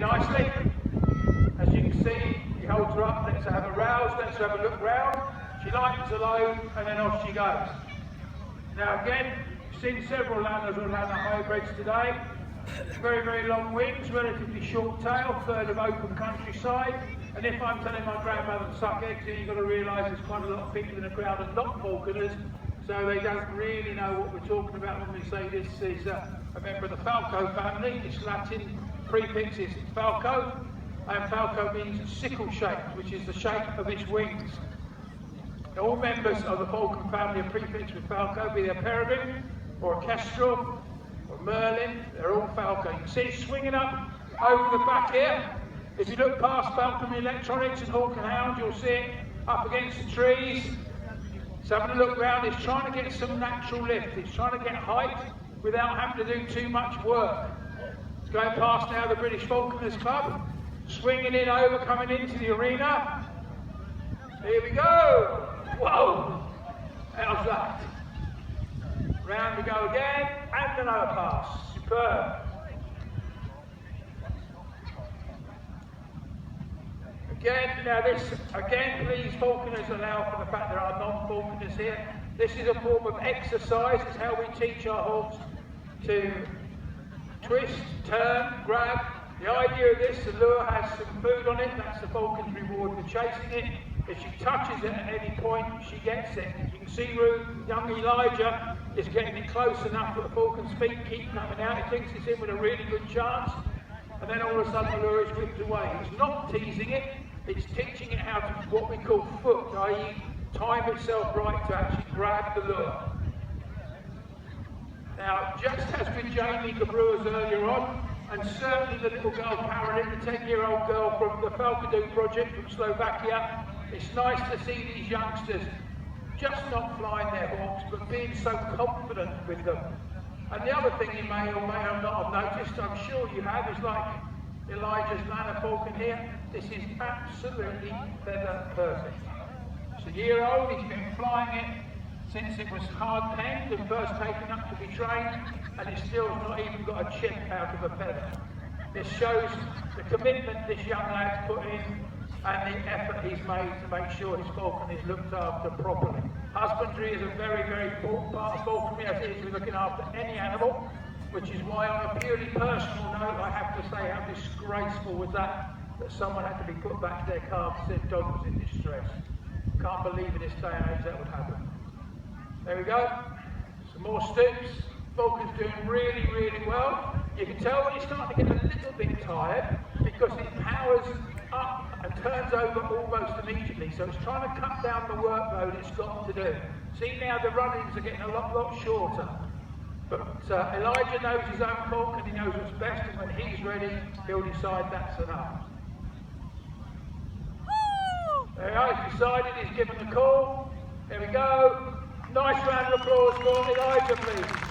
nicely. As you can see, he holds her up, lets her have a rouse, lets her have a look round. She lightens the load, and then off she goes. Now again, you've seen several Lanners or Lanner hybrids today. Very, very long wings, relatively short tail, third of open countryside. And if I'm telling my grandmother to suck eggs, then you've got to realise there's quite a lot of people in the crowd that are not falconers, so they don't really know what we're talking about when we say this is a member of the Falco family. Its Latin prefix is Falco, and Falco means sickle shaped, which is the shape of its wings. Now, all members of the Falcon family are prefixed with Falco, be they a peregrine or a kestrel or merlin, they're all Falco. You can see it's swinging up over the back here. If you look past Falconry Electronics and Hawk and Hound, you'll see it up against the trees. It's having a look round, it's trying to get some natural lift, it's trying to get height without having to do too much work. It's going past now the British Falconers Club, swinging in over, coming into the arena. Here we go! Whoa! How's that? Round we go again, and another pass. Superb. Again, now this, again, please, falconers allow for the fact there are non-falconers here. This is a form of exercise. It's how we teach our hawks to twist, turn, grab. The idea of this, the lure has some food on it. That's the falcon's reward for chasing it. If she touches it at any point, she gets it. You can see young Elijah is getting it close enough that the falcon's feet keep coming out. He thinks it's in with a really good chance. And then all of a sudden the lure is whipped away. It's not teasing it, it's teaching it how to what we call foot, i.e. time itself right to actually grab the lure. Now, just as with Jamie Cabreuas earlier on, and certainly the little girl Caroline, the 10-year-old girl from the Falcon project from Slovakia, it's nice to see these youngsters just not flying their hawks, but being so confident with them. And the other thing you may or may not have noticed, I'm sure you have, is like Elijah's Lanner Falcon here. This is absolutely feather perfect. It's a year old, he's been flying it since it was hard penned and first taken up to be trained, and it still has not even got a chip out of a feather. This shows the commitment this young lad's put in and the effort he's made to make sure his falcon is looked after properly. Husbandry is a very, very important part of falconry, as it is with looking after any animal, which is why on a purely personal note, I have to say how disgraceful was that someone had to be put back to their car because their dog was in distress. Can't believe in this day and age that would happen. There we go, some more stoops. Falcon's doing really, really well. You can tell when he's starting to get a little bit tired because it powers up and turns over almost immediately. So it's trying to cut down the workload it's got to do. See now the run-ins are getting a lot shorter. But Elijah knows his own falcon, he knows what's best, and when he's ready, he'll decide that's enough. There he is, he's decided, he's given the call. There we go. Nice round of applause for Elijah, please.